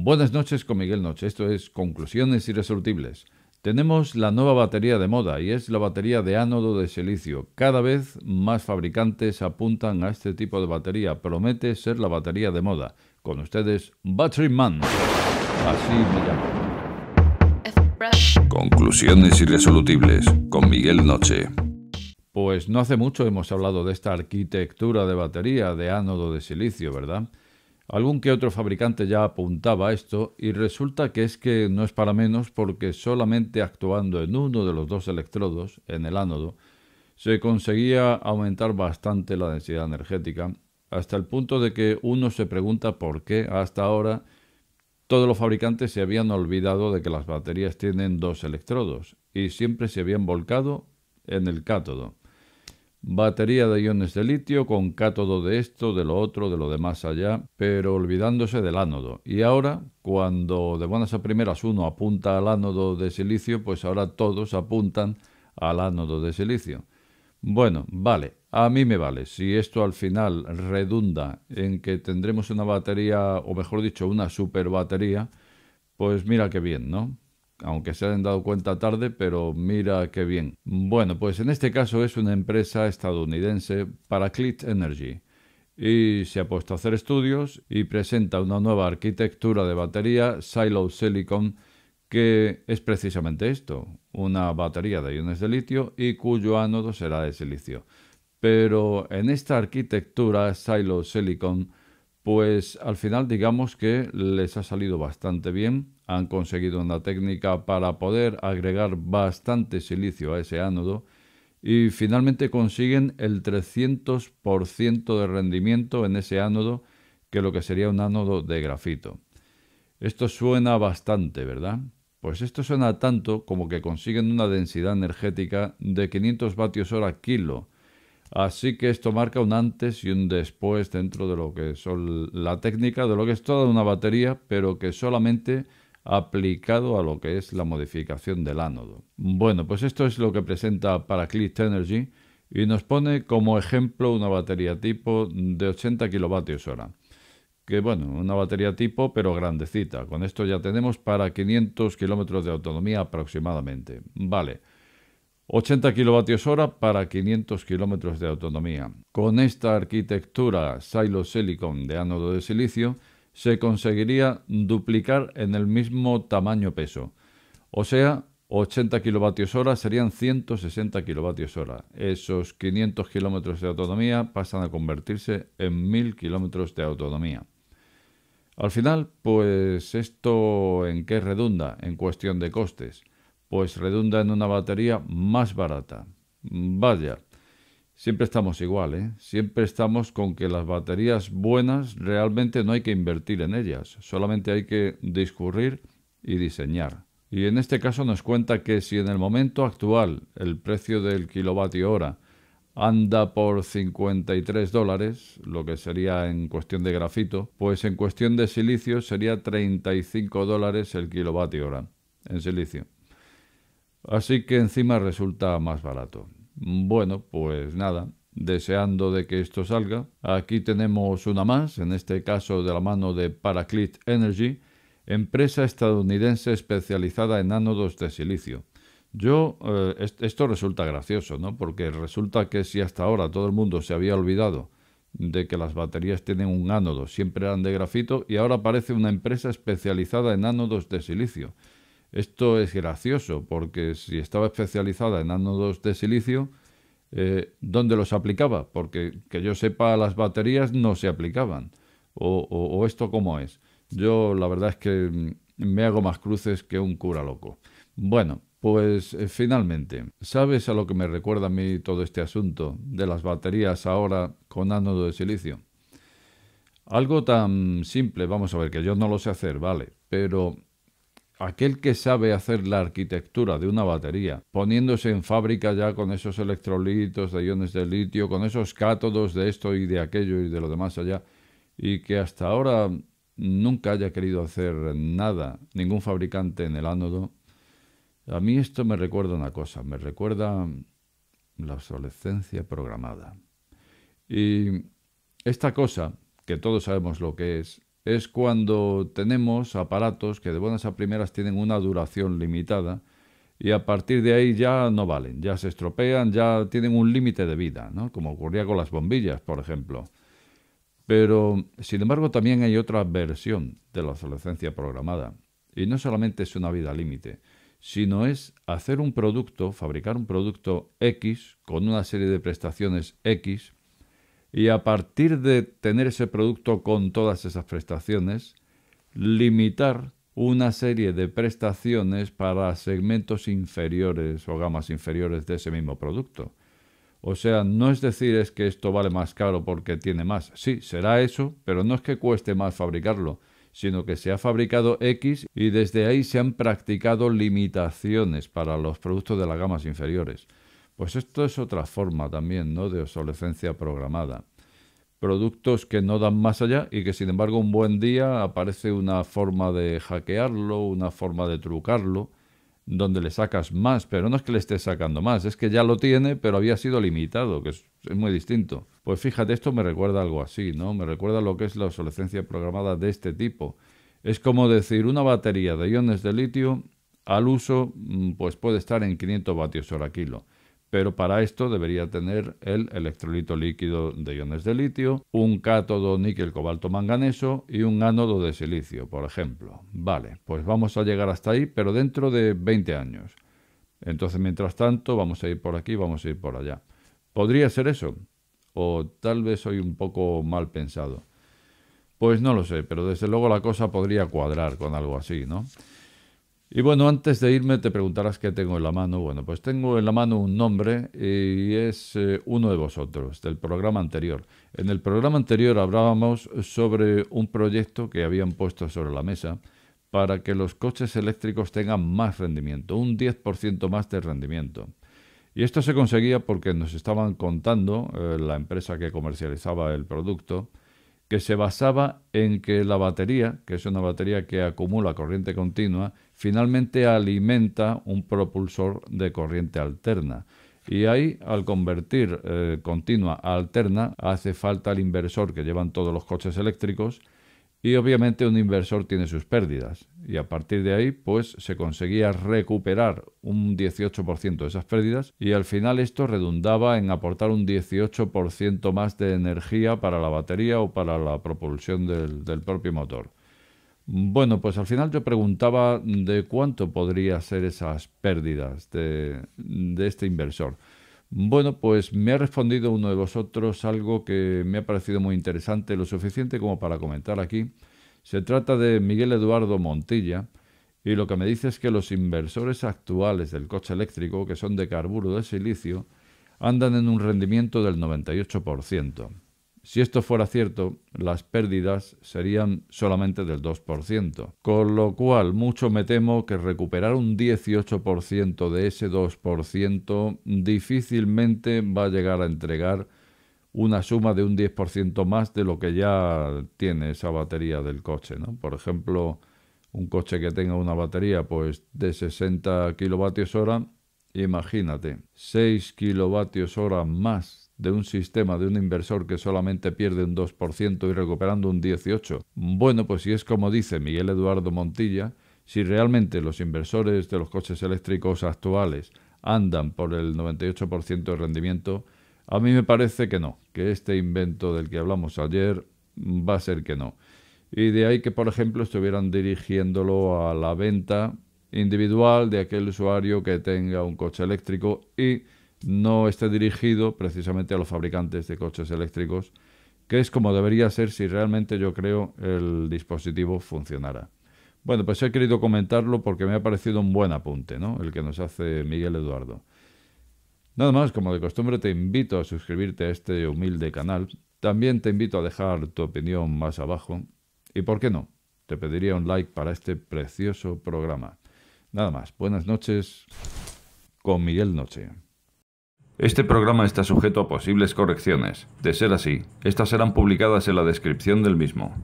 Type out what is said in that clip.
Buenas noches con Miguel Noche. Esto es Conclusiones Irresolubles. Tenemos la nueva batería de moda y es la batería de ánodo de silicio. Cada vez más fabricantes apuntan a este tipo de batería. Promete ser la batería de moda. Con ustedes, Battery Man. Así me llamo. Conclusiones Irresolubles con Miguel Noche. Pues no hace mucho hemos hablado de esta arquitectura de batería de ánodo de silicio, ¿verdad? Algún que otro fabricante ya apuntaba a esto y resulta que es que no es para menos porque solamente actuando en uno de los dos electrodos, en el ánodo, se conseguía aumentar bastante la densidad energética, hasta el punto de que uno se pregunta por qué hasta ahora todos los fabricantes se habían olvidado de que las baterías tienen dos electrodos y siempre se habían volcado en el cátodo. Batería de iones de litio con cátodo de esto, de lo otro, de lo de más allá, pero olvidándose del ánodo. Y ahora, cuando de buenas a primeras uno apunta al ánodo de silicio, pues ahora todos apuntan al ánodo de silicio. Bueno, vale, a mí me vale. Si esto al final redunda en que tendremos una batería, o mejor dicho, una superbatería, pues mira qué bien, ¿no? Aunque se hayan dado cuenta tarde, pero mira qué bien. Bueno, pues en este caso es una empresa estadounidense, Paraclete Energy, y se ha puesto a hacer estudios y presenta una nueva arquitectura de batería, Silo Silicon, que es precisamente esto, una batería de iones de litio y cuyo ánodo será de silicio. Pero en esta arquitectura, Silo Silicon, pues al final digamos que les ha salido bastante bien. Han conseguido una técnica para poder agregar bastante silicio a ese ánodo y finalmente consiguen el 300% de rendimiento en ese ánodo que lo que sería un ánodo de grafito. Esto suena bastante, ¿verdad? Pues esto suena tanto como que consiguen una densidad energética de 500 vatios hora kilo. Así que esto marca un antes y un después dentro de lo que son la técnica, de lo que es toda una batería, pero que solamente aplicado a lo que es la modificación del ánodo. Bueno, pues esto es lo que presenta Paraclete Energy y nos pone como ejemplo una batería tipo de 80 kilovatios hora. Que bueno, una batería tipo pero grandecita. Con esto ya tenemos para 500 kilómetros de autonomía aproximadamente. Vale. 80 kilovatios hora para 500 kilómetros de autonomía. Con esta arquitectura Silo Silicon de ánodo de silicio se conseguiría duplicar en el mismo tamaño-peso. O sea, 80 kilovatios hora serían 160 kilovatios hora. Esos 500 kilómetros de autonomía pasan a convertirse en 1000 kilómetros de autonomía. Al final, pues esto ¿en qué redunda? En cuestión de costes. Pues redunda en una batería más barata. Vaya, siempre estamos igual, ¿eh? Siempre estamos con que las baterías buenas realmente no hay que invertir en ellas, solamente hay que discurrir y diseñar. Y en este caso nos cuenta que si en el momento actual el precio del kilovatio hora anda por $53, lo que sería en cuestión de grafito, pues en cuestión de silicio sería $35 el kilovatio hora en silicio. Así que encima resulta más barato. Bueno, pues nada, deseando de que esto salga. Aquí tenemos una más, en este caso de la mano de Paraclete Energy, empresa estadounidense especializada en ánodos de silicio. Esto resulta gracioso, ¿no? Porque resulta que si hasta ahora todo el mundo se había olvidado de que las baterías tienen un ánodo, siempre eran de grafito, y ahora aparece una empresa especializada en ánodos de silicio. Esto es gracioso, porque si estaba especializada en ánodos de silicio, ¿dónde los aplicaba? Porque que yo sepa, las baterías no se aplicaban. ¿O esto cómo es? Yo la verdad es que me hago más cruces que un cura loco. Bueno, pues finalmente, ¿sabes a lo que me recuerda a mí todo este asunto de las baterías ahora con ánodo de silicio? Algo tan simple, vamos a ver, que yo no lo sé hacer, vale, pero aquel que sabe hacer la arquitectura de una batería, poniéndose en fábrica ya con esos electrolitos de iones de litio, con esos cátodos de esto y de aquello y de lo demás allá, y que hasta ahora nunca haya querido hacer nada, ningún fabricante en el ánodo, a mí esto me recuerda una cosa, me recuerda la obsolescencia programada. Y esta cosa, que todos sabemos lo que es es cuando tenemos aparatos que de buenas a primeras tienen una duración limitada y a partir de ahí ya no valen, ya se estropean, ya tienen un límite de vida, ¿no? Como ocurría con las bombillas, por ejemplo. Pero, sin embargo, también hay otra versión de la obsolescencia programada. Y no solamente es una vida límite, sino es hacer un producto, fabricar un producto X con una serie de prestaciones X, y a partir de tener ese producto con todas esas prestaciones, limitar una serie de prestaciones para segmentos inferiores o gamas inferiores de ese mismo producto. O sea, no es decir es que esto vale más caro porque tiene más. Sí, será eso, pero no es que cueste más fabricarlo, sino que se ha fabricado X y desde ahí se han practicado limitaciones para los productos de las gamas inferiores. Pues esto es otra forma también, ¿no?, de obsolescencia programada. Productos que no dan más allá y que sin embargo un buen día aparece una forma de hackearlo, una forma de trucarlo, donde le sacas más, pero no es que le estés sacando más, es que ya lo tiene, pero había sido limitado, que es muy distinto. Pues fíjate, esto me recuerda algo así, ¿no? Me recuerda lo que es la obsolescencia programada de este tipo. Es como decir, una batería de iones de litio al uso pues puede estar en 500 vatios hora kilo. Pero para esto debería tener el electrolito líquido de iones de litio, un cátodo níquel cobalto manganeso y un ánodo de silicio, por ejemplo. Vale, pues vamos a llegar hasta ahí, pero dentro de 20 años. Entonces, mientras tanto, vamos a ir por aquí, vamos a ir por allá. ¿Podría ser eso? O tal vez soy un poco mal pensado. Pues no lo sé, pero desde luego la cosa podría cuadrar con algo así, ¿no? Y bueno, antes de irme te preguntarás qué tengo en la mano. Bueno, pues tengo en la mano un nombre y es uno de vosotros, del programa anterior. En el programa anterior hablábamos sobre un proyecto que habían puesto sobre la mesa para que los coches eléctricos tengan más rendimiento, un 10% más de rendimiento. Y esto se conseguía porque nos estaban contando, la empresa que comercializaba el producto, que se basaba en que la batería, que es una batería que acumula corriente continua, finalmente alimenta un propulsor de corriente alterna. Y ahí, al convertir continua a alterna, hace falta el inversor que llevan todos los coches eléctricos y obviamente un inversor tiene sus pérdidas. Y a partir de ahí, pues se conseguía recuperar un 18% de esas pérdidas y al final esto redundaba en aportar un 18% más de energía para la batería o para la propulsión del propio motor. Bueno, pues al final yo preguntaba de cuánto podría ser esas pérdidas de este inversor. Bueno, pues me ha respondido uno de vosotros algo que me ha parecido muy interesante, lo suficiente como para comentar aquí. Se trata de Miguel Eduardo Montilla y lo que me dice es que los inversores actuales del coche eléctrico, que son de carburo de silicio, andan en un rendimiento del 98%. Si esto fuera cierto, las pérdidas serían solamente del 2%, con lo cual mucho me temo que recuperar un 18% de ese 2% difícilmente va a llegar a entregar una suma de un 10% más de lo que ya tiene esa batería del coche, ¿no? Por ejemplo, un coche que tenga una batería pues de 60 kilovatios hora, imagínate, 6 kilovatios hora más de un sistema, de un inversor que solamente pierde un 2% y recuperando un 18%. Bueno, pues si es como dice Miguel Eduardo Montilla, si realmente los inversores de los coches eléctricos actuales andan por el 98% de rendimiento, a mí me parece que no, que este invento del que hablamos ayer va a ser que no. Y de ahí que, por ejemplo, estuvieran dirigiéndolo a la venta individual de aquel usuario que tenga un coche eléctrico y no esté dirigido precisamente a los fabricantes de coches eléctricos, que es como debería ser si realmente yo creo el dispositivo funcionara. Bueno, pues he querido comentarlo porque me ha parecido un buen apunte, ¿no?, el que nos hace Miguel Eduardo. Nada más, como de costumbre te invito a suscribirte a este humilde canal. También te invito a dejar tu opinión más abajo. Y por qué no, te pediría un like para este precioso programa. Nada más, buenas noches con Miguel Noche. Este programa está sujeto a posibles correcciones. De ser así, estas serán publicadas en la descripción del mismo.